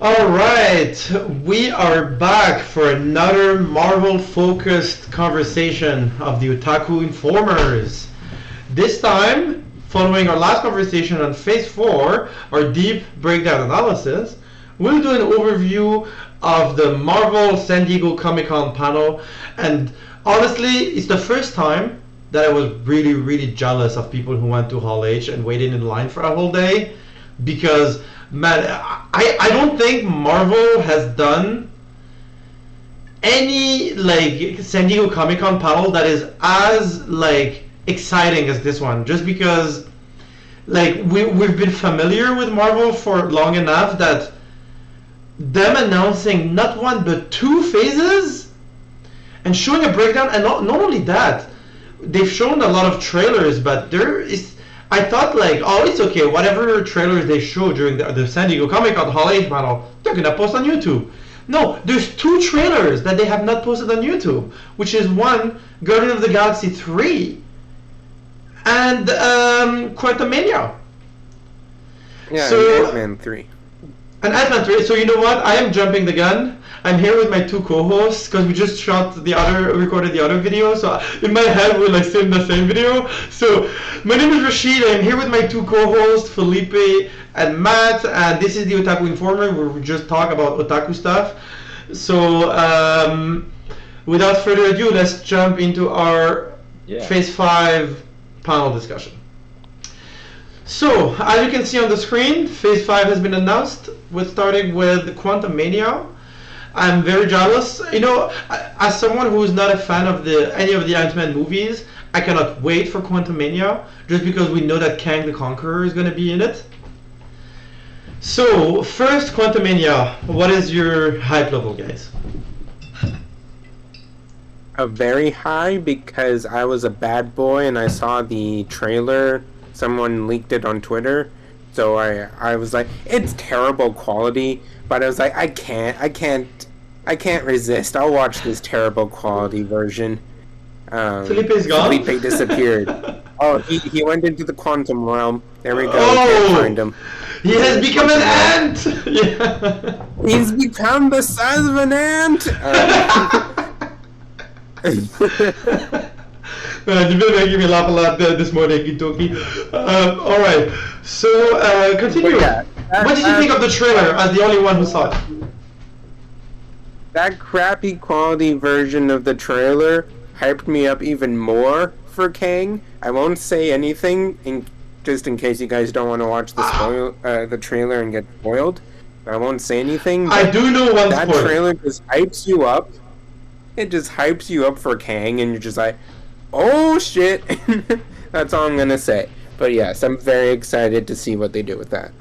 Alright, we are back for another Marvel-focused conversation of the Otaku Informers. This time, following our last conversation on Phase 4, our deep breakdown analysis, we'll do an overview of the Marvel San Diego Comic-Con panel, and honestly, it's the first time that I was really jealous of people who went to Hall H and waited in line for a whole day, because man, I don't think Marvel has done any like San Diego Comic Con panel that is as like exciting as this one. Just because like we've been familiar with Marvel for long enough that them announcing not one but two phases and showing a breakdown, and not only that, they've shown a lot of trailers, but there is. I thought like, oh, it's okay. Whatever trailers they show during the San Diego Comic Con Hall H panel, they're gonna post on YouTube. No, there's two trailers that they have not posted on YouTube, which is one, Guardian of the Galaxy 3, and Quantumania. Yeah, so, and Ant-Man 3. And Ant-Man 3. So you know what? I am jumping the gun. I'm here with my two co-hosts because we just recorded the other video. So in my head we're like still in the same video. So my name is Rashid. I'm here with my two co-hosts, Felipe and Matt. And this is the Otaku Informer, where we just talk about otaku stuff. So without further ado, let's jump into our Phase 5 panel discussion. So, as you can see on the screen, Phase 5 has been announced. We're starting with Quantumania. I'm very jealous. You know, as someone who is not a fan of any of the Ant-Man movies, I cannot wait for Quantumania, just because we know that Kang the Conqueror is going to be in it. So, first, Quantumania. What is your hype level, guys? A very high, because I was a bad boy and I saw the trailer. Someone leaked it on Twitter, so I was like, it's terrible quality, but I was like, I can't resist. I'll watch this terrible quality version. Felipe's gone. Felipe disappeared. Oh, he went into the quantum realm. There we go. Oh, can't find him. He has become an ant. Yeah. He's become the size of an ant. You've been making me laugh a lot this morning, Itoki. Alright, so continue. Yeah, what did you think of the trailer as the only one who saw it? That crappy quality version of the trailer hyped me up even more for Kang. I won't say anything, just in case you guys don't want to watch the trailer and get spoiled. I won't say anything. I do know one that spoiler. Trailer just hypes you up. It just hypes you up for Kang, and you're just like, oh shit. That's all I'm gonna say. But yes, I'm very excited to see what they do with that.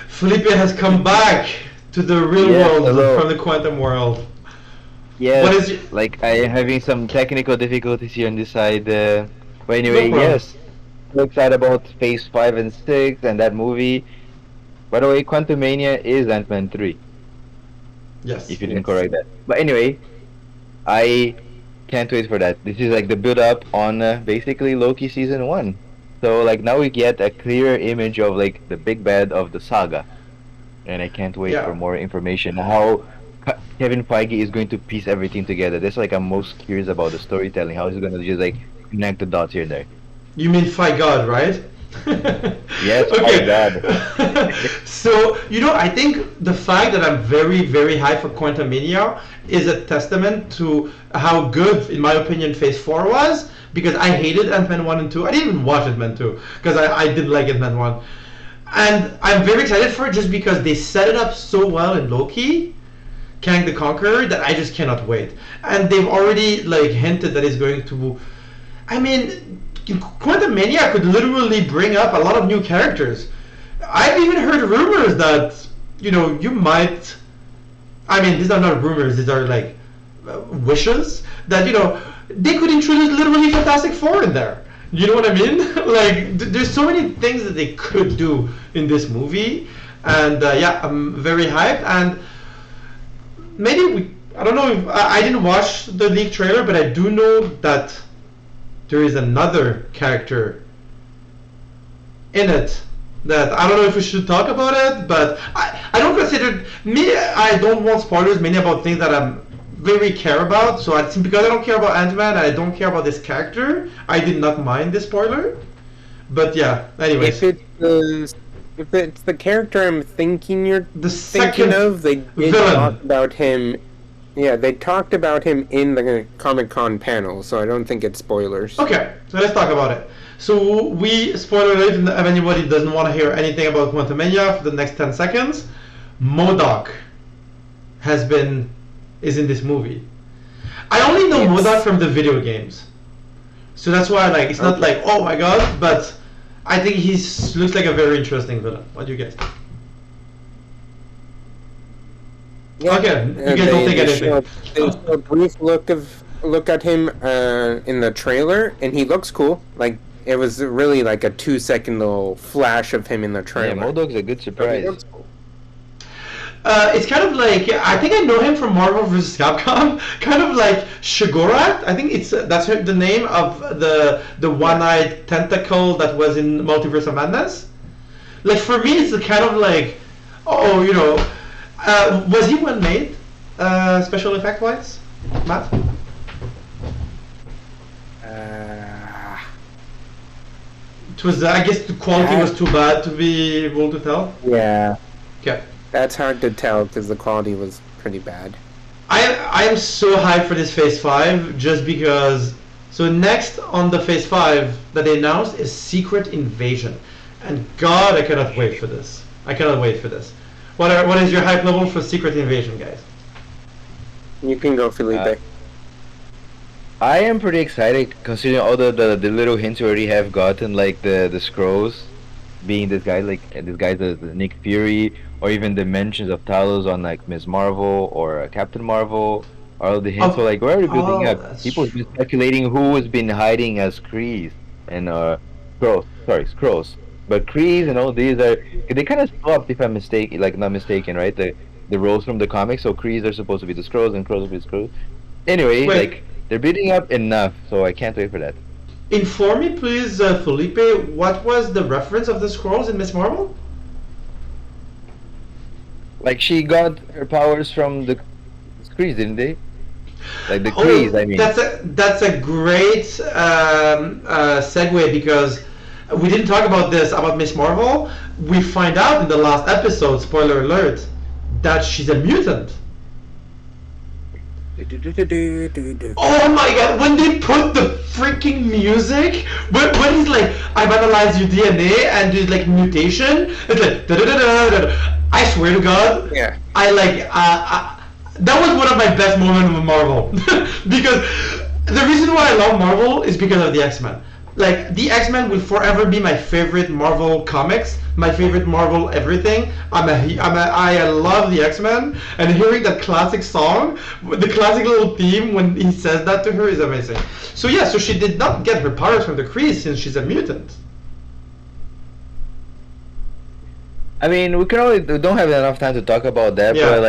Felipe has come back to the real world from the quantum world. Yes, what is like I am having some technical difficulties here on this side. But anyway, yes, so excited about Phase 5 and 6 and that movie. By the way, Quantumania is Ant-Man 3. Yes. If you didn't correct that. But anyway, I can't wait for that. This is like the build-up on basically Loki Season 1. So like now we get a clear image of like the big bad of the saga. And I can't wait for more information. How Kevin Feige is going to piece everything together. That's like I'm most curious about the storytelling. How is he going to just like connect the dots here and there? You mean Fight God, right? Yes, okay. God. So, you know, I think the fact that I'm very high for Quantumania is a testament to how good, in my opinion, Phase 4 was, because I hated Ant-Man 1 and 2. I didn't even watch Ant-Man 2, because I didn't like Ant-Man 1. And I'm very excited for it just because they set it up so well in Loki, Kang the Conqueror, that I just cannot wait. And they've already like hinted that it's going to... I mean, Quantumania could literally bring up a lot of new characters. I've even heard rumors that, you know, you might... I mean, these are not rumors, these are like wishes, that, you know, they could introduce literally Fantastic Four in there. You know what I mean? Like, there's so many things that they could do in this movie. And yeah, I'm very hyped. And maybe I don't know if I didn't watch the leaked trailer, but I do know that there is another character in it that I don't know if we should talk about it, but I don't consider me. I don't want spoilers mainly about things that I'm very care about. So because I don't care about Ant-Man and I don't care about this character, I did not mind the spoiler. But yeah, anyways. If it's the character I'm thinking you're The thinking second of, they did villain. talk about him. Yeah, they talked about him in the Comic-Con panel, so I don't think it's spoilers. Okay, so let's talk about it. So we spoiler alert if anybody doesn't want to hear anything about Quantumania for the next 10 seconds. MODOK is in this movie. I only know Yes. MODOK from the video games. So that's why it's not Okay. like, oh my god, but I think he looks like a very interesting villain. What do you guys think? Yeah, Okay, you guys don't think anything. They show a brief look at him in the trailer, and he looks cool. Like, it was really like a 2-second little flash of him in the Yeah, trailer. MODOK's a good So he surprise. looks cool. It's kind of like, I think I know him from Marvel vs. Capcom. Kind of like Shigorat. I think that's the name of the one-eyed tentacle that was in Multiverse of Madness. Like for me, it's kind of like, was he well made, special effect wise, Matt? It was, I guess, the quality was too bad to be able to tell. Yeah, Okay. that's hard to tell because the quality was pretty bad. I am so hyped for this Phase 5 just because. So next on the Phase 5 that they announced is Secret Invasion, and God, I cannot wait for this. I cannot wait for this. What is your hype level for Secret Invasion, guys? You can go, Felipe. I am pretty excited considering all the little hints we already have gotten, like the Skrulls being this guy, like this guy's the Nick Fury, or even the mentions of Talos on like Ms. Marvel or Captain Marvel. All the hints, so like we're already building up. that's People have been speculating who has been hiding as Krees and Skrulls. But Krees and all these they kind of swapped, if I'm mistaken, like not mistaken, right? The roles from the comics. So Krees are supposed to be the Skrulls and Skrulls will be the Skrulls. Anyway, Wait. like they're building up enough, so I can't wait for that. Inform me, please, Felipe. What was the reference of the Skrulls in Miss Marvel? Like she got her powers from the Krees, didn't they? Like the Krees, I mean. That's a great segue because we didn't talk about this about Miss Marvel. We find out in the last episode, spoiler alert, that she's a mutant. Oh my god, when they put the freaking music, when he's like, I've analyzed your DNA and there's like mutation, it's like, da-da-da-da-da. I swear to God, Yeah. That was one of my best moments with Marvel. Because the reason why I love Marvel is because of the X-Men. Like, the X-Men will forever be my favorite Marvel comics, my favorite Marvel everything. I love the X-Men, and hearing that classic song, the classic little theme when he says that to her is amazing. So yeah, so she did not get her powers from the Kree since she's a mutant. I mean, we don't have enough time to talk about that, Yeah.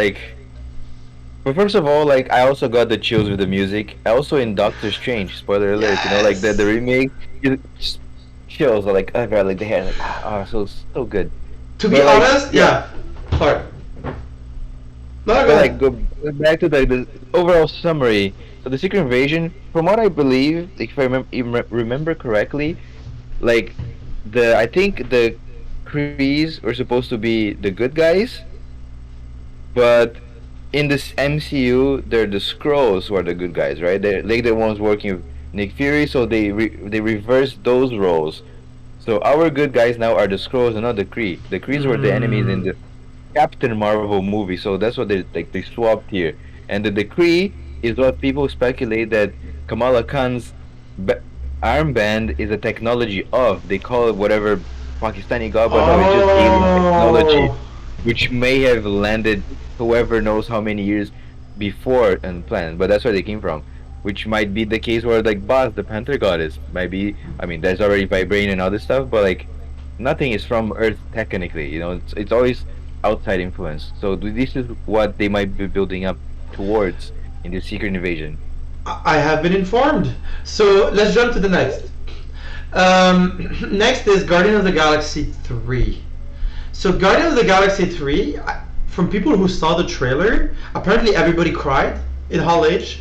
but first of all, like I also got the chills with the music. Also in Doctor Strange, spoiler alert, like the remake, just chills, like oh god, like the hair, like so good. To be But, like, honest, yeah. Sorry. No, But go like ahead. go back to the overall summary. So the Secret Invasion, from what I believe, if I remember correctly, like I think the Krees were supposed to be the good guys, but in this MCU, they're the Skrulls who are the good guys, right? They're like the ones working with Nick Fury, so they reversed those roles. So our good guys now are the Skrulls and not the Kree. The Krees were the enemies in the Captain Marvel movie, so that's what they swapped here. And the Kree is what people speculate that Kamala Khan's armband is a technology of. They call it whatever Pakistani god, but no, it's just alien technology, which may have landed whoever knows how many years before and planned. But that's where they came from, which might be the case where like Boss, the Panther goddess, might be. I mean, there's already vibranium and other stuff, but like nothing is from Earth technically. You know, it's always outside influence. So this is what they might be building up towards in the Secret Invasion. I have been informed. So let's jump to the next. Next is Guardian of the Galaxy 3. So Guardian of the Galaxy 3, from people who saw the trailer, apparently everybody cried in Hall H.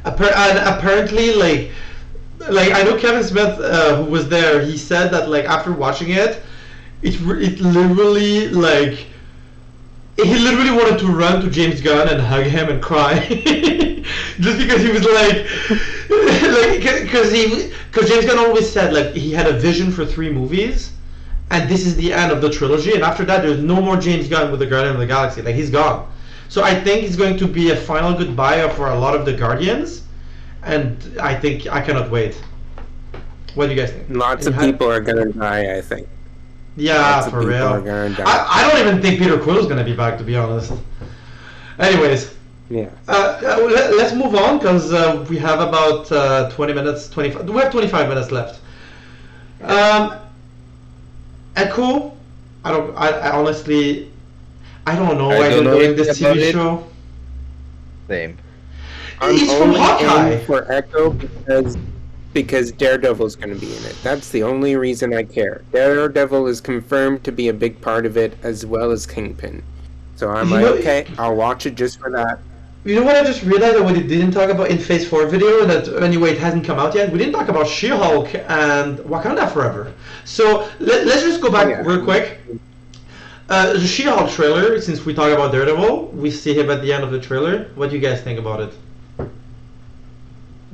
And apparently, like I know Kevin Smith, who was there, he said that like after watching it, it literally like he literally wanted to run to James Gunn and hug him and cry, just because he was like because James Gunn always said like he had a vision for 3 movies, and this is the end of the trilogy, and after that there's no more James Gunn with the Guardian of the Galaxy, like he's gone. So I think it's going to be a final goodbye for a lot of the Guardians, and I think I cannot wait. What do you guys think? Lots of people are gonna die, I think. Yeah, Lots of for people are real. gonna die. I don't even think Peter Quill's gonna be back, to be honest. Anyways, Yeah. let's move on because we have about 20 minutes. 25. We have 25 minutes left. Echo. I honestly. I don't know. I I don't don't know know this anything about TV it. show. Same. It's from only Hawkeye. in for Echo because Daredevil's going to be in it. That's the only reason I care. Daredevil is confirmed to be a big part of it, as well as Kingpin. So I'm You like, know- okay, I'll watch it just for that. You know what I just realized that we didn't talk about in Phase 4 video, that anyway it hasn't come out yet, we didn't talk about She-Hulk and Wakanda Forever. So let's just go back Yeah. real quick. The She-Hulk trailer, since we talk about Daredevil, we see him at the end of the trailer. What do you guys think about it?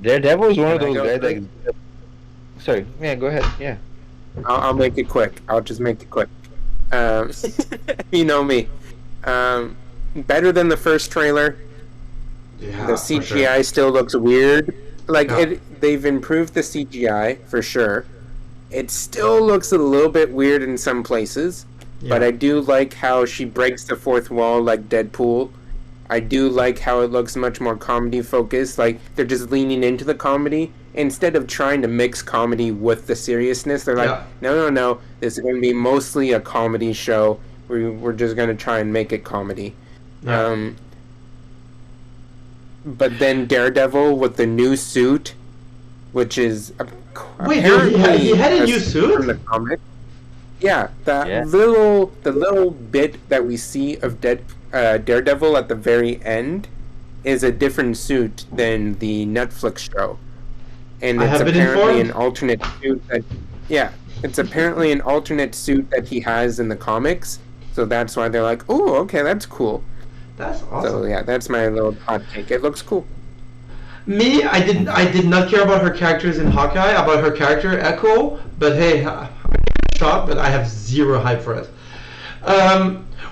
Daredevil is one of Can I those go guys like. Sorry. Yeah, go ahead. Yeah. I'll make it quick. I'll just make it quick. You know me. Better than the first trailer. Yeah, The CGI still looks weird. Like Yeah. they've improved the CGI for sure. It still looks a little bit weird in some places, but I do like how she breaks the fourth wall like Deadpool. I do like how it looks much more comedy focused. Like they're just leaning into the comedy instead of trying to mix comedy with the seriousness. They're like, no, this is going to be mostly a comedy show. We're just going to try and make it comedy. Yeah. But then Daredevil with the new suit, which is Wait, he had a new suit? from the comic. Yeah, the Yeah. little bit that we see of Daredevil at the very end is a different suit than the Netflix show, and I it's have been apparently informed. an alternate suit that. Yeah, it's apparently an alternate suit that he has in the comics, so that's why they're like, oh, okay, that's cool. That's awesome. So yeah, that's my little hot take. It looks cool. Me, I did not care about her characters in Hawkeye, about her character Echo, but hey, I shot, but I have zero hype for it.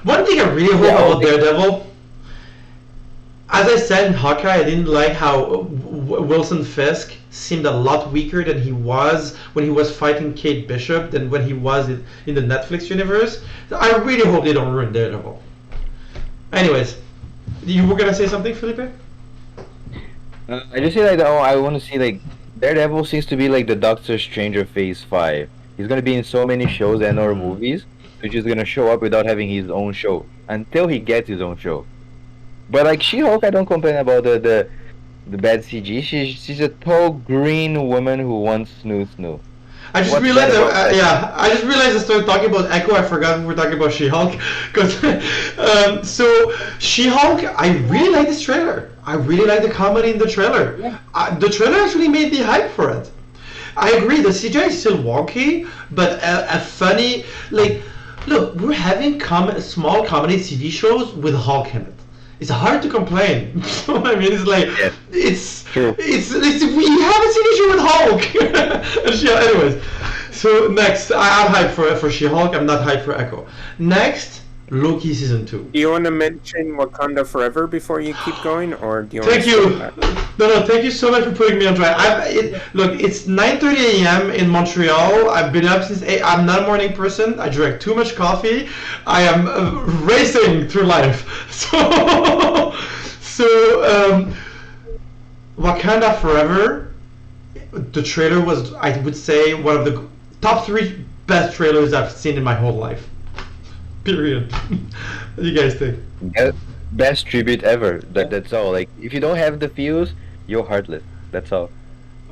One thing I really hope about Daredevil, as I said in Hawkeye, I didn't like how Wilson Fisk seemed a lot weaker than he was when he was fighting Kate Bishop than when he was in the Netflix universe. I really hope they don't ruin Daredevil. Anyways, you were gonna say something, Felipe? I just say like, oh, I want to see like Daredevil seems to be like the Doctor Strange of Phase 5. He's gonna be in so many shows and or movies, which is gonna show up without having his own show until he gets his own show. But like She-Hulk, I don't complain about the bad CG. She's a tall green woman who wants snoo. I just What's realized bad about that? I just realized I started talking about Echo. I forgot we were talking about She-Hulk. So She-Hulk, I really like this trailer. I really like the comedy in the trailer. Yeah. The trailer actually made me hype for it. I agree, the CGI is still wonky, but a funny, like, look, we're having small comedy TV shows with Hulk in it. It's hard to complain. I mean, it's like, Yeah. it's True. we have a TV show with Hulk. And anyways, so next, I'm hyped for She-Hulk. I'm not hyped for Echo. Next, Loki season 2. Do you want to mention Wakanda Forever before you keep going, or do you? Want Thank to you. skip that? No, thank you so much for putting me on track. Look, it's 9:30 a.m. in Montreal. I've been up since 8. I'm not a morning person. I drank too much coffee. I am racing through life. So, Wakanda Forever. The trailer was, I would say, one of the top 3 best trailers I've seen in my whole life. Period. What do you guys think? Best tribute ever. That's all. Like if you don't have the feels, you're heartless. That's all.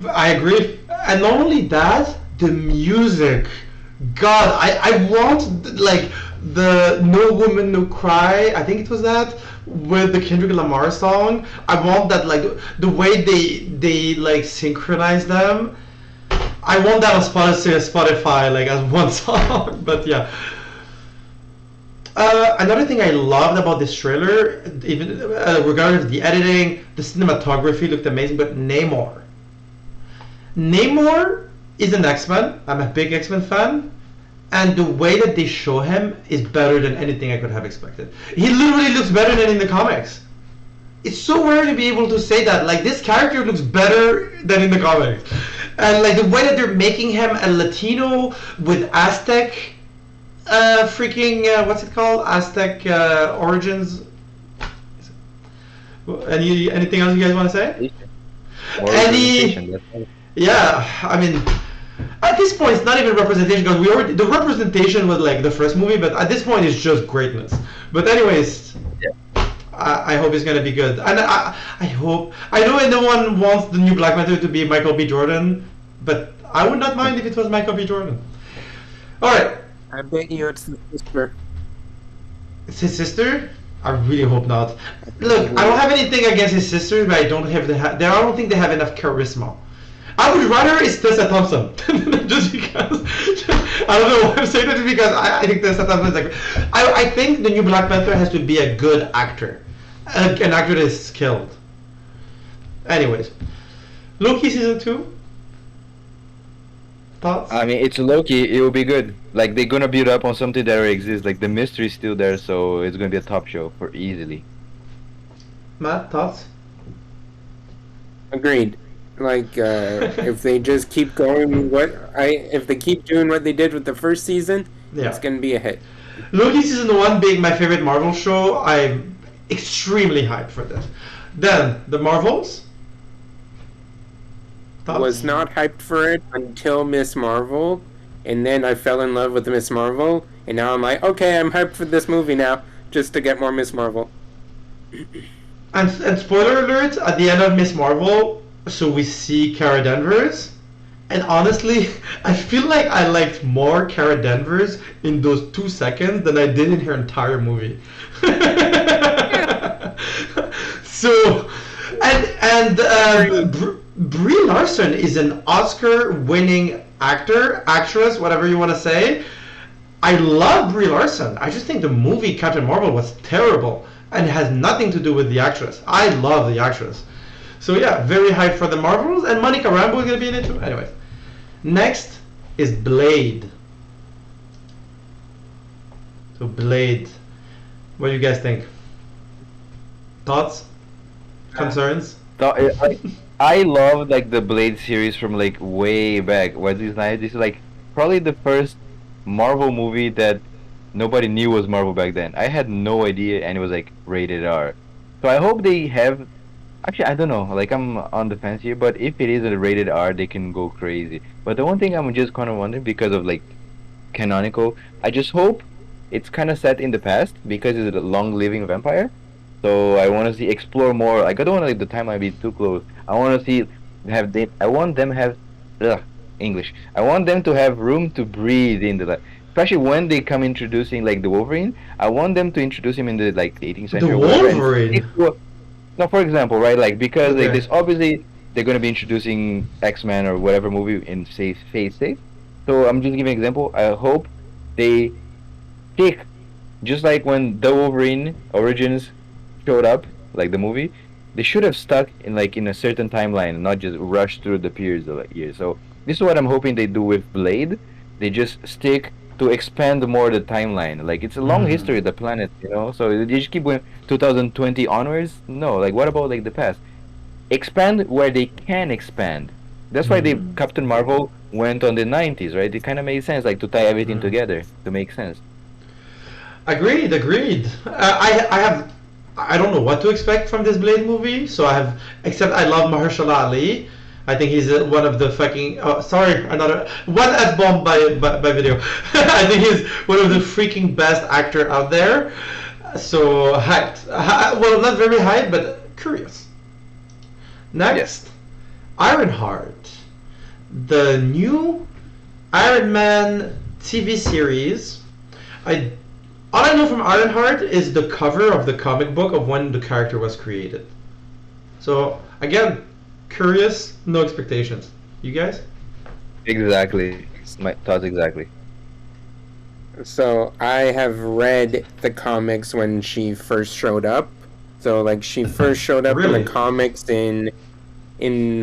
I agree. And not only that, the music, God, I want like the No Woman No Cry. I think it was that with the Kendrick Lamar song. I want that like the way they like synchronize them. I want that on Spotify like as one song. But yeah. Another thing I loved about this trailer, even regardless of the editing, the cinematography looked amazing. But Namor is an X-Men. I'm a big X-Men fan, and the way that they show him is better than anything I could have expected. He literally looks better than in the comics. It's so rare to be able to say that. Like, this character looks better than in the comics, and like the way that they're making him a Latino with Aztec, what's it called? Aztec origins. Anything else you guys want to say? Yeah, I mean, at this point, it's not even representation because the representation was like the first movie, but at this point, it's just greatness. But anyways, I hope it's gonna be good, and I hope I know everyone wants the new Black Panther to be Michael B. Jordan, but I would not mind if it was Michael B. Jordan. All right. I bet you it's the sister. It's his sister? I really hope not. Look, I don't have anything against his sister, but I don't think they have enough charisma. I would rather it's Tessa Thompson, just because. I don't know why I'm saying that, because I think Tessa Thompson is like. I think the new Black Panther has to be a good actor, an actor that is skilled. Anyways, Loki season 2. Thoughts? I mean, it's Loki. It will be good. Like, they're gonna build up on something that already exists. Like, the mystery's still there, so it's gonna be a top show for easily. Matt, thoughts? Agreed. Like, if they just keep going, if they keep doing what they did with the first season, it's gonna be a hit. Loki season 1 being my favorite Marvel show, I'm extremely hyped for this. Then the Marvels. Thoughts? Was not hyped for it until Miss Marvel, and then I fell in love with Miss Marvel, and now I'm like, okay, I'm hyped for this movie now, just to get more Miss Marvel. And spoiler alert, at the end of Miss Marvel, so we see Cara Danvers, and honestly, I feel like I liked more Cara Danvers in those 2 seconds than I did in her entire movie. So, and Brie Larson is an Oscar-winning actress, whatever you want to say. I love Brie Larson. I just think the movie Captain Marvel was terrible and has nothing to do with the actress. I love the actress. So yeah, very hyped for the Marvels, and Monica Rambeau is going to be in it too. Anyway, next is Blade. So Blade, what do you guys think? Thoughts? Concerns? I love like the Blade series from like way back. What is nice? This is like probably the first Marvel movie that nobody knew was Marvel back then. I had no idea, and it was like rated R. So I hope they have. Actually, I don't know. Like, I'm on the fence here, but if it is a rated R, they can go crazy. But the one thing I'm just kind of wondering, because of like canonical, I just hope it's kind of set in the past because it's a long-living vampire. So I want to see explore more. Like, I don't want to let the timeline be too close. I want to see I want them have English. I want them to have room to breathe in the especially when they come introducing like the Wolverine. I want them to introduce him in the like 18th century. The Wolverine. No, for example, right? Like, because like this, obviously they're gonna be introducing XMen or whatever movie in Phase 6. So I'm just giving an example. I hope they stick, just like when the Wolverine Origins showed up, like the movie, they should have stuck in like in a certain timeline and not just rush through the periods of like years. So this is what I'm hoping they do with Blade. They just stick to expand more the timeline. Like, it's a long history of the planet, you know. So they just keep going 2020 onwards. No, like, what about like the past? Expand where they can expand. That's why they Captain Marvel went on the 90s, right? It kind of made sense, like, to tie everything together to make sense. Agreed. I don't know what to expect from this Blade movie. So except I love Mahershala Ali. I think he's one of the fucking. Oh, sorry, another one F-bomb by video. I think he's one of the freaking best actor out there. So hyped. Well, not very hyped, but curious. Next, Ironheart, the new Iron Man TV series. I all I know from Ironheart is the cover of the comic book of when the character was created. So again, curious, no expectations. You guys? Exactly. My thoughts exactly. So I have read the comics when she first showed up. So like she first showed up in Really? the comics in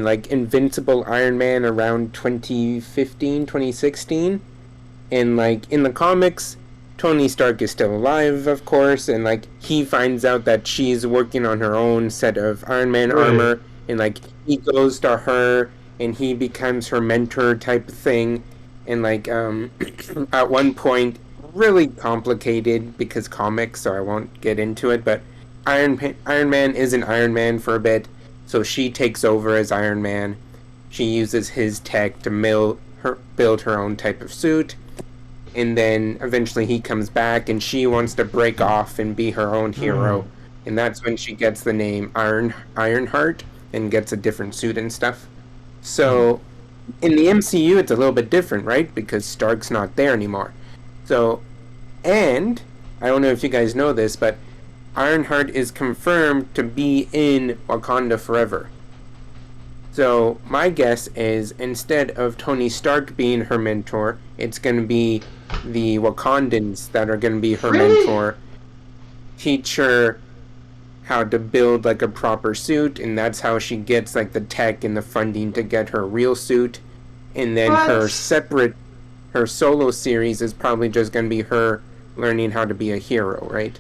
like Invincible Iron Man around 2015, 2016. And like in the comics, Tony Stark is still alive, of course, and like he finds out that she's working on her own set of Iron Man Right. armor, and like he goes to her and he becomes her mentor type of thing. And like at one point, really complicated because comics, so I won't get into it, but Iron Man isn't Iron Man for a bit, so she takes over as Iron Man. She uses his tech to build her own type of suit, and then eventually he comes back and she wants to break off and be her own hero. And that's when she gets the name Ironheart and gets a different suit and stuff. So in the MCU it's a little bit different, right? Because Stark's not there anymore. So, and I don't know if you guys know this, but Ironheart is confirmed to be in Wakanda forever. So my guess is instead of Tony Stark being her mentor, it's going to be the Wakandans that are going to be her Really? mentor, teach her how to build like a proper suit, and that's how she gets like the tech and the funding to get her real suit. And then her solo series is probably just going to be her learning how to be a hero, right?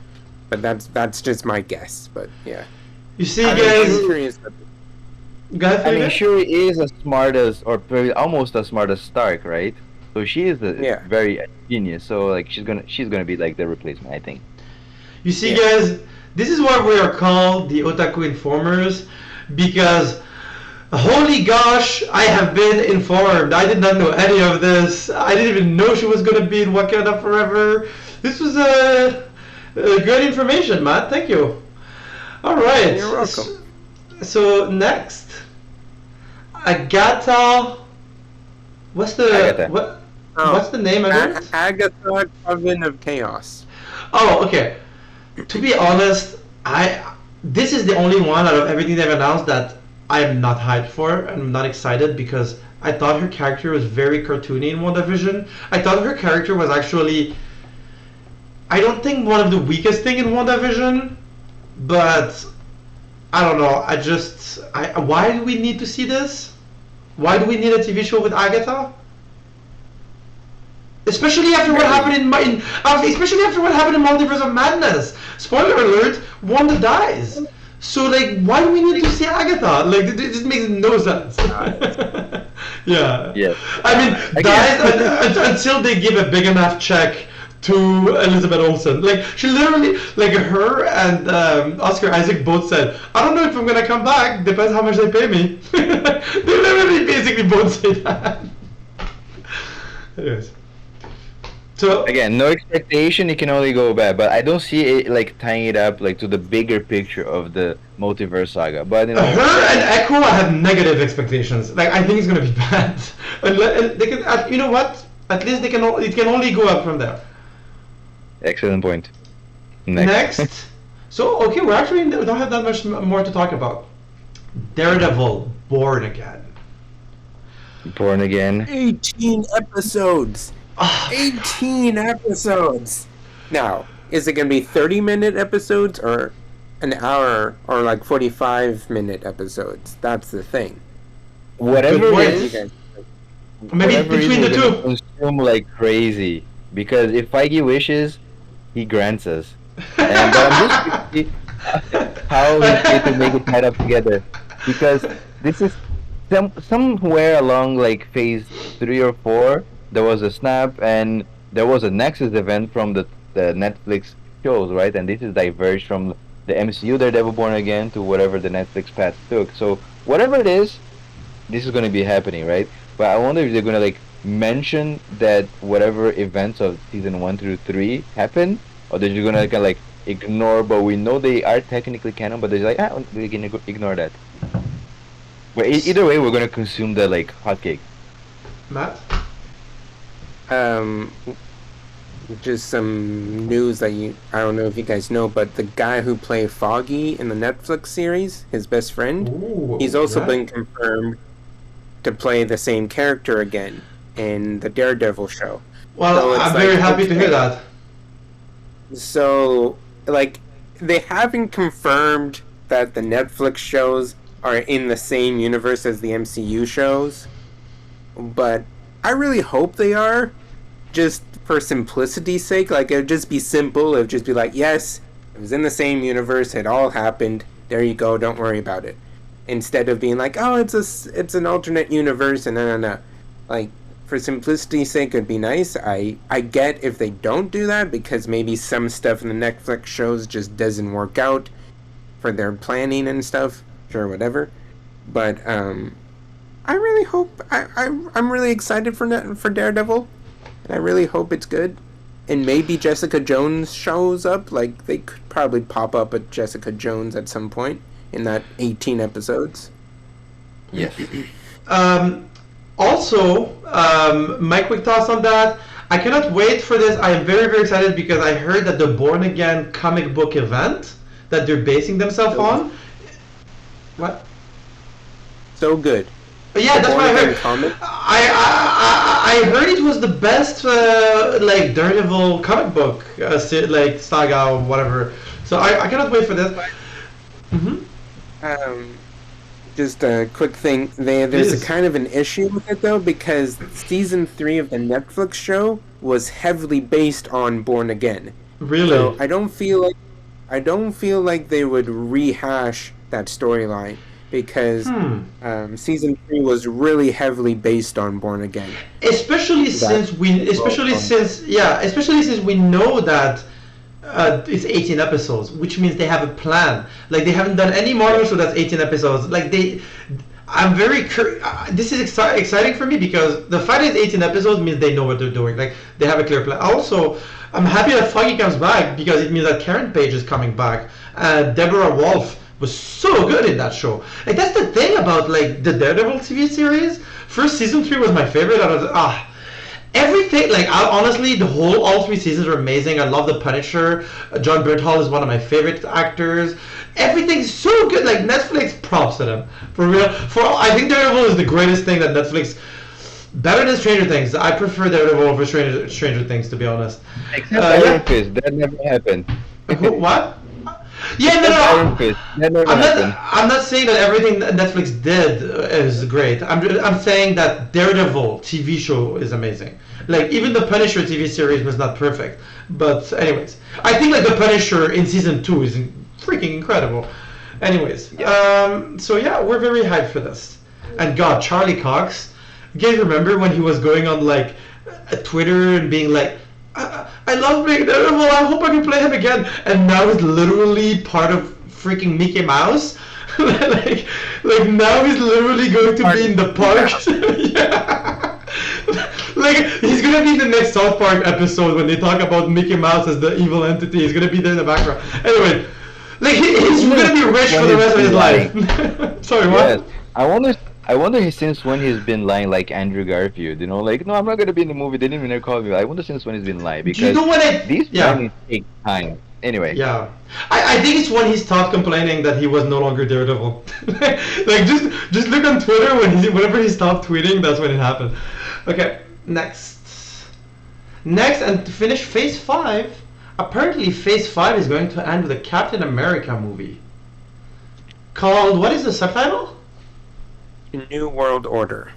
But that's just my guess. But yeah, You see, I'm guys. curious. Go ahead, I mean, David. Shuri is as smart as, or probably almost as smart as Stark, right? So she is a Yeah. very genius. So like she's gonna be like the replacement, I think. You see, Yeah. guys, this is why we are called the Otaku Informers, because holy gosh, I have been informed. I did not know any of this. I didn't even know she was going to be in Wakanda forever. This was good information, Matt. Thank you. All right. You're welcome. So next, Agatha. What's the Agatha. What's the name of it? Agatha, Coven of Chaos. Oh, okay. To be honest, this is the only one out of everything they've announced that I am not hyped for. I'm not excited because I thought her character was very cartoony in WandaVision. I thought her character was actually, I don't think one of the weakest thing in WandaVision, but I don't know. Why do we need to see this? Why do we need a TV show with Agatha? Especially after what happened especially after what happened in Multiverse of Madness. Spoiler alert: Wanda dies. So like, why do we need to see Agatha? Like, it just makes no sense. Yeah. Yes. I mean, Again. dies until they give a big enough check to Elizabeth Olsen. Like, she literally, like, her and Oscar Isaac both said, "I don't know if I'm gonna come back. Depends how much they pay me." They literally basically both say that. Yes. So Again, no expectation. It can only go bad. But I don't see it like tying it up like to the bigger picture of the multiverse saga. But you know, her and Echo, I have negative expectations. Like, I think it's gonna be bad. And they can, you know what? At least it can only go up from there. excellent point. Next. So okay, we don't have that much more to talk about. Daredevil, Born Again. Born again. 18 episodes. Ah, 18 episodes. Now, is it going to be 30-minute episodes or an hour or like 45-minute episodes? That's the thing. Whatever Good point. it You is, guys- maybe whatever it is, between the we're gonna two. consume like crazy. Because if Feige wishes, he grants us. And but I'm just curious how he's going to make it tied up together. Because this is somewhere along like phase 3 or 4, there was a snap and there was a Nexus event from the Netflix shows, right? And this is diverged from the MCU Daredevil Born Again to whatever the Netflix path took. So whatever it is, this is going to be happening, right? But I wonder if they're going to like mention that whatever events of season 1 through 3 happen, or they're just going to kind of like ignore, but we know they are technically canon, but they're like, we can ignore that. But either way, we're going to consume the like hotcake. Matt. Um, just some news that I don't know if you guys know, but the guy who played Foggy in the Netflix series, his best friend, Ooh, he's also yeah. been confirmed to play the same character again in the Daredevil show. Well, So it's I'm very like, happy to hear okay. that. So, like, they haven't confirmed that the Netflix shows are in the same universe as the MCU shows, but I really hope they are, just for simplicity's sake. Like, it'd just be simple. It'd just be like, yes, it was in the same universe. It all happened. There you go. Don't worry about it. Instead of being like, oh, it's an alternate universe, and no. Like, for simplicity's sake, it'd be nice. I get if they don't do that, because maybe some stuff in the Netflix shows just doesn't work out for their planning and stuff. Sure, whatever. But I really hope I'm really excited for Daredevil, and I really hope it's good. And maybe Jessica Jones shows up. Like, they could probably pop up at Jessica Jones at some point in that 18 episodes. Yes. Also, my quick thoughts on that. I cannot wait for this. I am very, very excited because I heard that the Born Again comic book event that they're basing themselves on. What? So good. Yeah, that's what I heard. Comic? I heard it was the best like Daredevil comic book like saga or whatever. So I cannot wait for this. Just a quick thing. There's Please. a kind of an issue with it though, because season 3 of the Netflix show was heavily based on Born Again. Really? So I don't feel like they would rehash that storyline, because season 3 was really heavily based on Born Again. Especially since we know that it's 18 episodes, which means they have a plan. Like, they haven't done any Marvel show that's 18 episodes. Like, I'm very this is exciting for me, because the fact it's 18 episodes means they know what they're doing. Like, they have a clear plan. Also, I'm happy that Foggy comes back, because it means that Karen Page is coming back. Deborah Wolf was so good in that show. Like, that's the thing about, like, the Daredevil TV series. First season 3 was my favorite. I was everything, like, honestly, all 3 seasons are amazing. I love the Punisher. John Bernthal is one of my favorite actors. Everything's so good. Like, Netflix, props to them, for real. I think Daredevil is the greatest thing that Netflix, better than Stranger Things. I prefer Daredevil over Stranger Things, to be honest. Except Iron Fist, that never happened. What? Yeah, no. Iron Fist, that never happened. I'm not saying that everything that Netflix did is great. I'm saying that Daredevil TV show is amazing. Like, even the Punisher TV series was not perfect, but anyways, I think, like, the Punisher in season 2 is freaking incredible. Anyways, so yeah, we're very hyped for this. And God, Charlie Cox, you guys remember when he was going on, like, Twitter and being like, I love being Daredevil, I hope I can play him again. And now he's literally part of freaking Mickey Mouse. like now he's literally going to be in the park. Yeah. Like, he's gonna be in the next South Park episode when they talk about Mickey Mouse as the evil entity. He's gonna be there in the background. Anyway, like, he's gonna be rich for the rest of his life. Sorry, what? Yes. I wonder since when he's been lying, like Andrew Garfield. You know, like, no, I'm not gonna be in the movie. They didn't even call me. I wonder since when he's been lying, because Do you know when these plannings take time. Anyway. Yeah. I think it's when he stopped complaining that he was no longer Daredevil. Like, just look on Twitter whenever he stopped tweeting, that's when it happened. Okay, next, and to finish Phase 5, apparently Phase 5 is going to end with a Captain America movie called, what is the subtitle? New World Order.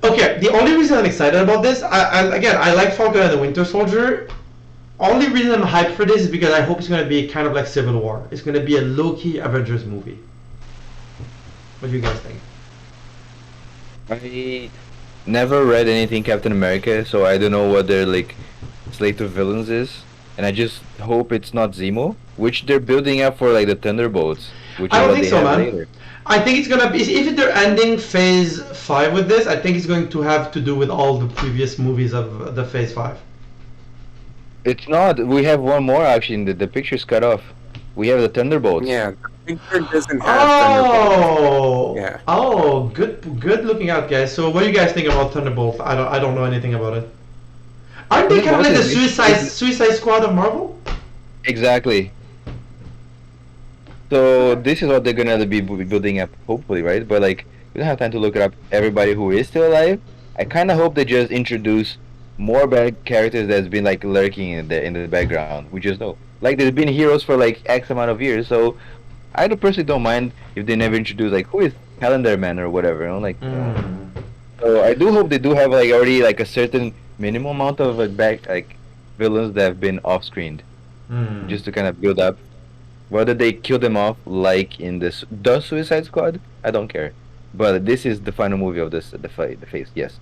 Okay, the only reason I'm excited about this, I like Falcon and the Winter Soldier. Only reason I'm hyped for this is because I hope it's going to be kind of like Civil War. It's going to be a low-key Avengers movie. What do you guys think? I never read anything Captain America, so I don't know what their, like, slate of villains is. And I just hope it's not Zemo, which they're building up for, like, the Thunderbolts, which I is don't what think they so, have man. later. I think it's gonna be, if they're ending Phase 5 with this, I think it's going to have to do with all the previous movies of the Phase 5. It's not. We have one more, actually. The picture's cut off. We have the Thunderbolts. Yeah, the picture doesn't have Thunderbolt. Yeah. Oh, good looking out, guys. So, what do you guys think about Thunderbolt? I don't know anything about it. Aren't they kind of like the Suicide Squad of Marvel? Exactly. So this is what they're gonna be building up, hopefully, right? But like, we don't have time to look up everybody who is still alive. I kind of hope they just introduce more bad characters that's been like lurking in the background. We just know, like, there's been heroes for like X amount of years. So I personally don't mind if they never introduce like who is Calendar Man or whatever. You know, like. So I do hope they do have like already like a certain minimum amount of like villains that have been off screened, just to kind of build up. Whether they kill them off like in the Suicide Squad, I don't care. But this is the final movie of the phase. Yes.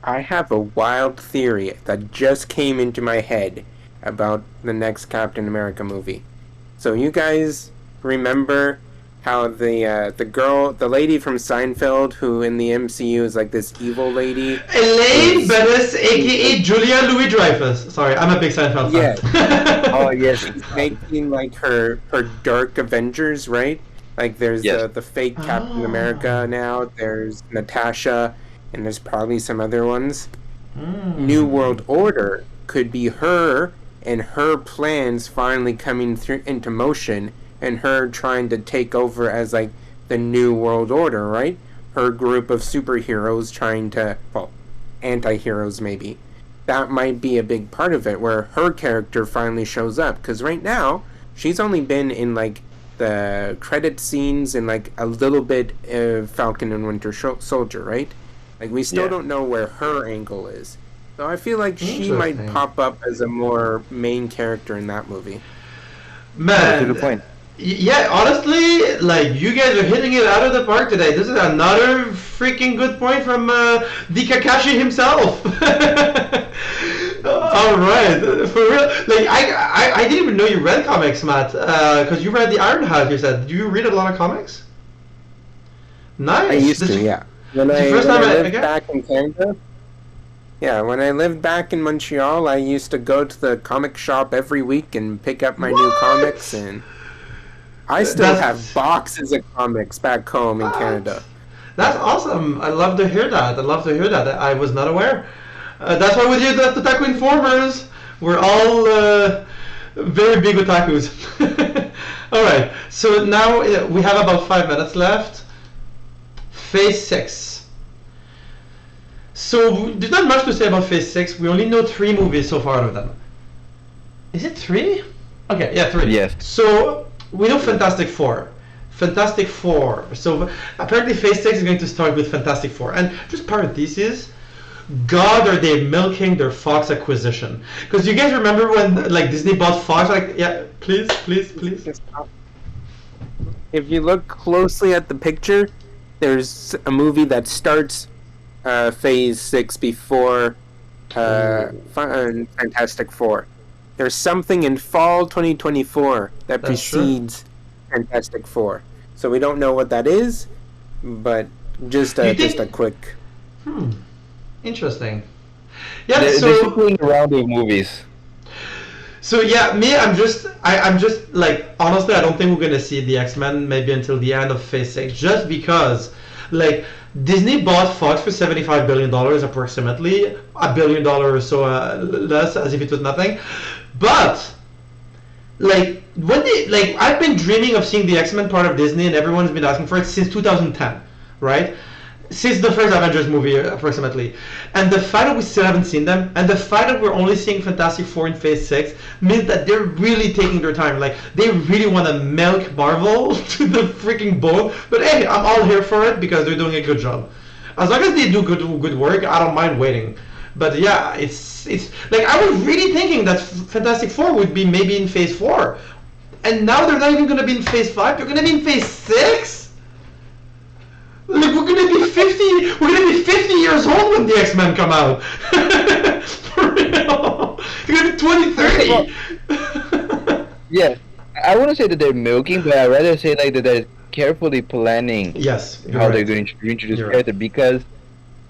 I have a wild theory that just came into my head about the next Captain America movie. So you guys remember how the lady from Seinfeld, who in the MCU is like this evil lady, Elaine Benes, aka Julia Louis-Dreyfus. Sorry, I'm a big Seinfeld fan. Yeah. Oh yes, she's making like her Dark Avengers, right? Like there's the fake Captain America now. There's Natasha, and there's probably some other ones. New World Order could be her and her plans finally coming through into motion, and her trying to take over as like the New World Order, right? Her group of superheroes trying to, well, anti-heroes maybe. That might be a big part of it, where her character finally shows up. Because right now, she's only been in like the credit scenes and like a little bit of Falcon and Winter Soldier, right? Like we still don't know where her angle is. So I feel like she might pop up as a more main character in that movie. Man, that's a good point. Yeah, honestly, like, you guys are hitting it out of the park today. This is another freaking good point from the Kakashi himself. All right, for real. Like, I didn't even know you read comics, Matt, because you read the Ironheart. You said, do you read a lot of comics? Nice. I used to, yeah. When I lived back in Canada. Yeah, when I lived back in Montreal, I used to go to the comic shop every week and pick up my new comics, and I still have boxes of comics back home in Canada. That's awesome. I love to hear that. I was not aware. That's why we're here, the Otaku Informers. We're all very big otakus. All right. So now we have about 5 minutes left. Phase 6. So there's not much to say about Phase 6. We only know 3 movies so far out of them. Is it 3? Okay, yeah, 3. Yes. So we know Fantastic Four. So apparently Phase 6 is going to start with Fantastic Four. And just parentheses, God, are they milking their Fox acquisition? Because you guys remember when like Disney bought Fox? Like, yeah, please. If you look closely at the picture, there's a movie that starts Phase 6 before Fantastic Four. There's something in fall 2024 that precedes Fantastic Four. So we don't know what that is, but just a quick. Interesting. Yeah, they're circling around with movies. So yeah, me, I'm just like, honestly, I don't think we're gonna see the X-Men maybe until the end of Phase 6, just because like Disney bought Fox for $75 billion approximately, $1 billion or so less, as if it was nothing. But like when I've been dreaming of seeing the X-Men part of Disney, and everyone's been asking for it since 2010, right? Since the first Avengers movie, approximately. And the fact that we still haven't seen them, and the fact that we're only seeing Fantastic Four in Phase 6, means that they're really taking their time. Like, they really want to milk Marvel to the freaking bone. But hey, I'm all here for it because they're doing a good job. As long as they do good work, I don't mind waiting. But yeah, it's like, I was really thinking that Fantastic Four would be maybe in Phase 4. And now they're not even going to be in Phase 5, they're going to be in Phase 6? Like, we're gonna be 50 years old when the X-Men come out. For real. It's gonna be 2030. Yeah, I wouldn't say that they're milking, but I'd rather say like that they're carefully planning how they're going to introduce character, because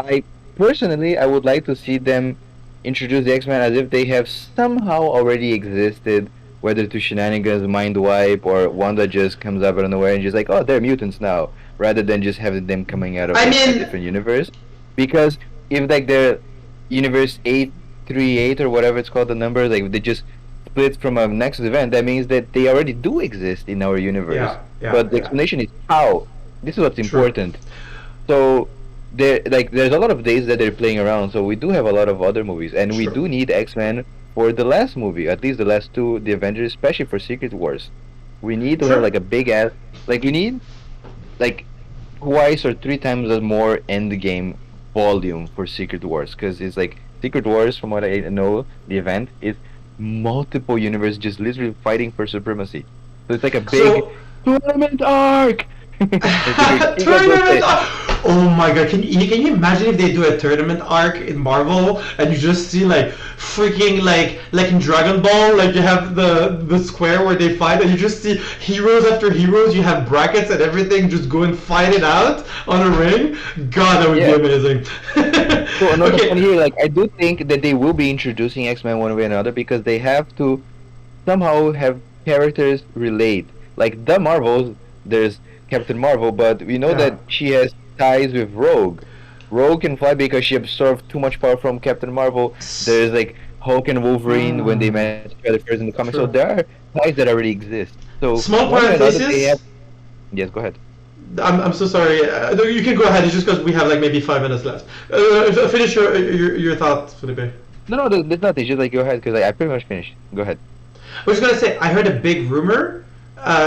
I would like to see them introduce the X-Men as if they have somehow already existed whether to shenanigans, mind wipe, or Wanda just comes up out of nowhere and just like, oh, they're mutants now, rather than just having them coming out of I like a mean, different universe. Because if like the universe 838 or whatever it's called, the number, like they just split from a Nexus event, that means that they already do exist in our universe. But the explanation is how. This is what's important. So there's a lot of days that they're playing around. So we do have a lot of other movies, and we do need X-Men for the last movie, at least the last two, the Avengers, especially for Secret Wars. We need to have like a big ass, like you need like twice or three times as more end game volume for Secret Wars, because it's like Secret Wars, from what I know, the event is multiple universes just literally fighting for supremacy. So it's like a big tournament arc. Tournament arc. Oh my god! Can you imagine if they do a tournament arc in Marvel and you just see like freaking like in Dragon Ball, like you have the square where they fight and you just see heroes after heroes. You have brackets and everything, just go and fight it out on a ring. God, that would be amazing. So another one here, like I do think that they will be introducing X-Men one way or another, because they have to somehow have characters relate. Like the Marvels, there's Captain Marvel, but we know that she has ties with Rogue. Rogue can fly because she absorbed too much power from Captain Marvel. There's like Hulk and Wolverine when they met each other first in the comics. So there are ties that already exist. So small parenthesis. Yes, go ahead. I'm so sorry. You can go ahead. It's just because we have like maybe 5 minutes left. Finish your thoughts, Felipe. No, there's nothing. Just like go ahead, because I pretty much finished. Go ahead. I was gonna say I heard a big rumor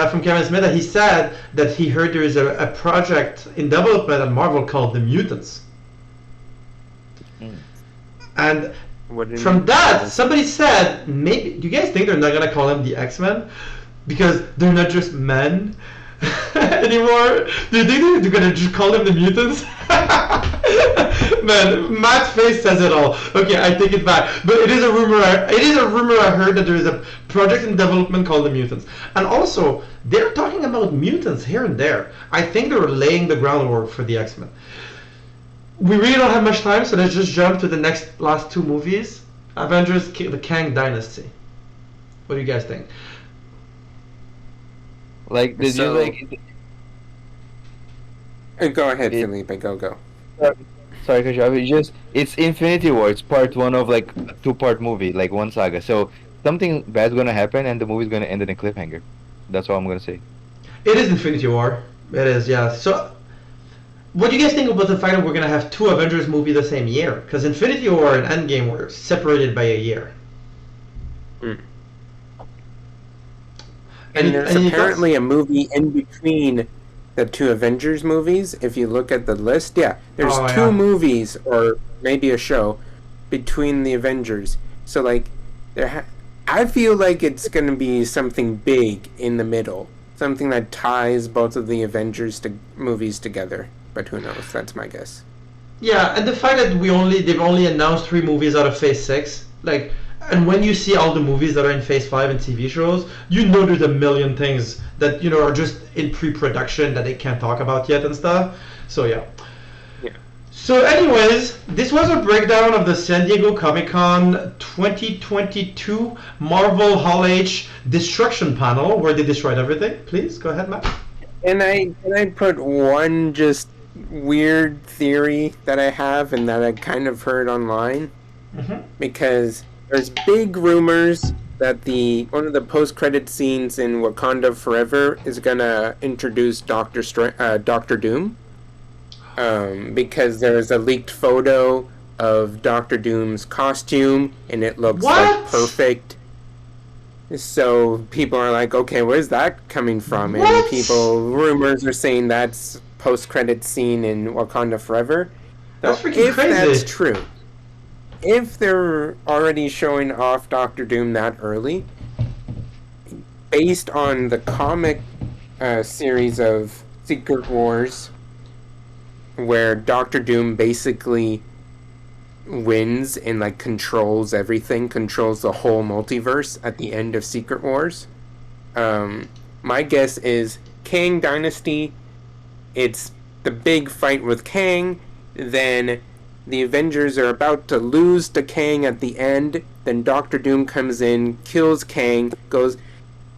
from Kevin Smith that he said that he heard there is a project in development at Marvel called the Mutants. And from that, somebody said, maybe, do you guys think they're not gonna call them the X-Men because they're not just men anymore? Do you think they're gonna just call them the Mutants? Man, Matt's face says it all. Okay, I take it back. But it is a rumor. I heard that there is a project in development called the Mutants, and also they're talking about mutants here and there. I think they're laying the groundwork for the X-Men. We really don't have much time, so let's just jump to the last two movies. Avengers: The Kang Dynasty. What do you guys think? Like, did you like? Go ahead, Felipe. Go. Sorry, Kashav. It's Infinity War. It's part one of like a 2-part movie, like one saga. So something bad's gonna happen, and the movie's gonna end in a cliffhanger. That's all I'm gonna say. It is Infinity War. It is, yeah. So, what do you guys think about the fact that we're gonna have 2 Avengers movies the same year? Because Infinity War and Endgame were separated by a year. And there's apparently a movie in between the 2 Avengers movies. If you look at the list, there's 2 movies or maybe a show between the Avengers. So like, I feel like it's going to be something big in the middle, something that ties both of the Avengers movies together. But who knows? That's my guess. Yeah, and the fact that they've only announced 3 movies out of Phase 6, like. And when you see all the movies that are in Phase 5 and TV shows, you know there's a million things that, you know, are just in pre-production that they can't talk about yet and stuff. So, yeah. So, anyways, this was a breakdown of the San Diego Comic-Con 2022 Marvel Hall H Destruction Panel, where they destroyed everything. Please, go ahead, Matt. And I put one just weird theory that I have and that I kind of heard online. Because there's big rumors that one of the post-credit scenes in Wakanda Forever is gonna introduce Doctor Doom, because there's a leaked photo of Doctor Doom's costume and it looks like perfect. So people are like, okay, where's that coming from? And rumors are saying that's post-credit scene in Wakanda Forever. So that's freaking crazy. If that's true. If they're already showing off Doctor Doom that early, based on the comic series of Secret Wars, where Doctor Doom basically wins and like controls everything, controls the whole multiverse at the end of Secret Wars, my guess is Kang Dynasty, it's the big fight with Kang, then the Avengers are about to lose to Kang at the end. Then Doctor Doom comes in, kills Kang, goes,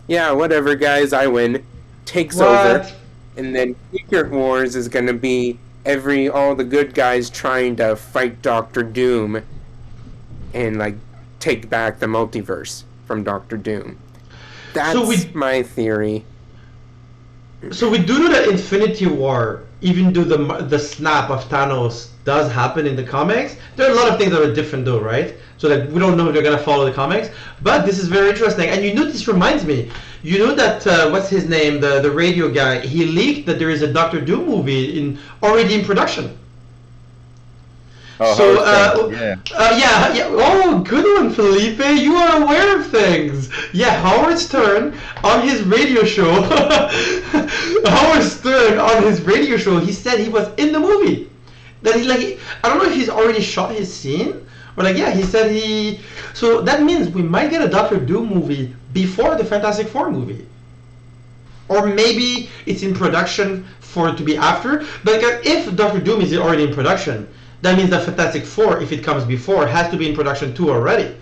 yeah, whatever, guys, I win, takes over, What? and then Secret Wars is gonna be all the good guys trying to fight Doctor Doom and like take back the multiverse from Doctor Doom. That's my theory. So we do know that Infinity War, even though the snap of Thanos does happen in the comics, there are a lot of things that are different though, right? So that we don't know if they're gonna follow the comics. But this is very interesting, and you know this reminds me. You know that what's his name, the radio guy? He leaked that there is a Doctor Doom movie already in production. Oh, So, yeah. Oh, good one, Felipe. You are aware of things. Yeah, Howard Stern on his radio show. Howard Stern on his radio show. He said he was in the movie. That I don't know if he's already shot his scene, or he said he. So that means we might get a Doctor Doom movie before the Fantastic Four movie. Or maybe it's in production for it to be after. But if Doctor Doom is already in production, that means the Fantastic Four, if it comes before, has to be in production too already.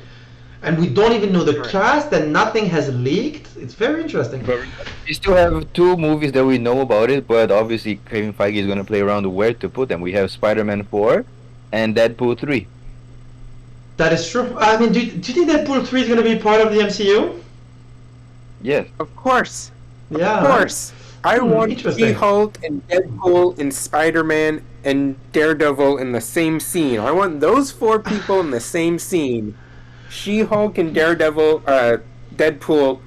And we don't even know the cast, and nothing has leaked. It's very interesting. But we still have 2 movies that we know about it, but obviously Kevin Feige is going to play around where to put them. We have Spider-Man 4 and Deadpool 3. That is true. I mean, do you think Deadpool 3 is going to be part of the MCU? Yes. Of course. Yeah. Of course. I want She-Hulk and Deadpool and Spider-Man and Daredevil in the same scene. I want those 4 people in the same scene. She-Hulk and Daredevil, Deadpool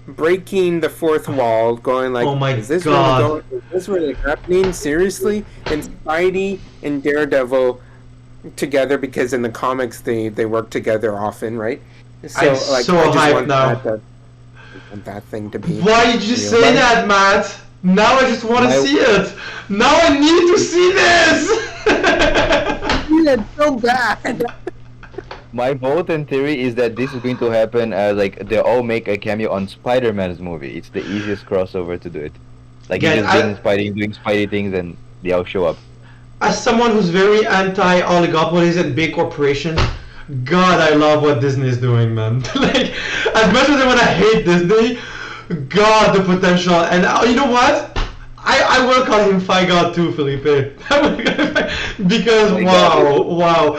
breaking the fourth wall, going like, oh my is this God. Is this really happening? Seriously? And Spidey and Daredevil together, because in the comics they work together often, right? So, I'm so hyped now. I want that thing to be. Why did you say that, Matt? Now I just want to see it. Now I need to see this. It's so bad. My vote and theory is that this is going to happen as they all make a cameo on Spider-Man's movie. It's the easiest crossover to do it. Like Yeah, you just being Spidey, doing Spidey things, and they all show up. As someone who's very anti-oligopolies and big corporations, God, I love what Disney is doing, man. Like, as much as I want to hate Disney, God, the potential. And you know what? I will call him Fi God too, Felipe. Because wow.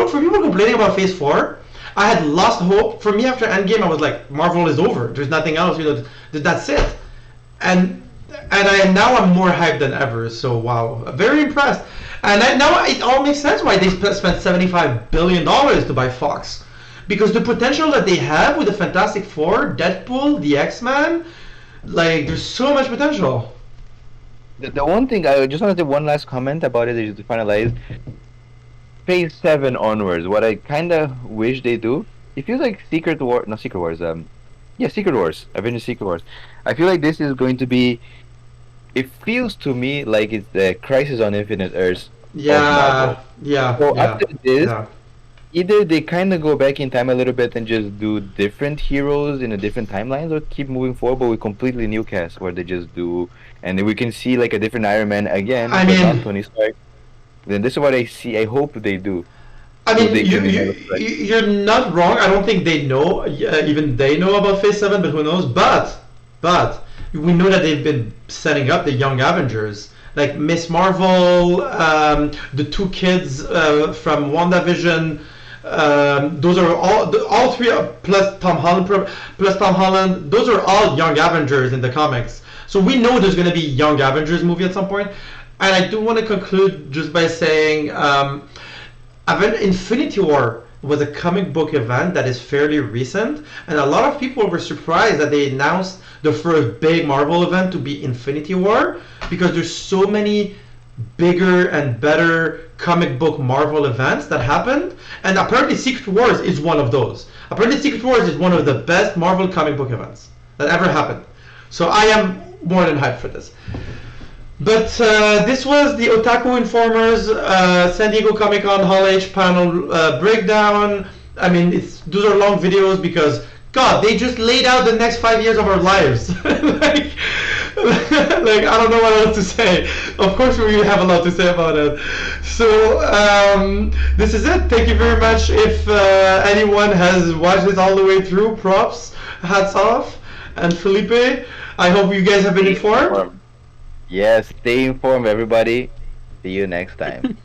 For people complaining about Phase 4, I had lost hope. For me, after Endgame, I was like, Marvel is over. There's nothing else. That's it. And now I'm more hyped than ever. So wow, very impressed. And now it all makes sense why they spent $75 billion to buy Fox. Because the potential that they have with the Fantastic Four, Deadpool, the X-Men, there's so much potential. The one thing, I just want to say one last comment about it to finalize. Phase 7 onwards, what I kind of wish they do, it feels like Secret Wars, Avengers Secret Wars. I feel like this is going to be, it feels to me like it's the Crisis on Infinite Earths. Yeah. So after this, either they kind of go back in time a little bit and just do different heroes in a different timelines, or keep moving forward but with completely new cast where they just do, and then we can see a different Iron Man again, but not Tony Stark. Then this is what I see. I hope they do. I mean, you're not wrong. I don't think they know, even they know about Phase 7, but who knows? But we know that they've been setting up the Young Avengers. Like Miss Marvel, the 2 kids from WandaVision, those are all 3 plus Tom Holland. Those are all Young Avengers in the comics. So we know there's going to be Young Avengers movie at some point. And I do want to conclude just by saying, Infinity War was a comic book event that is fairly recent, and a lot of people were surprised that they announced the first big Marvel event to be Infinity War, because there's so many bigger and better comic book Marvel events that happened, and apparently Secret Wars is one of those. Apparently Secret Wars is one of the best Marvel comic book events that ever happened. So I am more than hyped for this. But this was the Otaku Informers San Diego Comic-Con Hall H panel breakdown. I mean, those are long videos because God, they just laid out the next 5 years of our lives. like, like, I don't know what else to say. Of course, we have a lot to say about it. So, this is it. Thank you very much. If anyone has watched this all the way through, props, hats off. And Felipe, I hope you guys have been informed. Yes, stay informed, everybody. See you next time.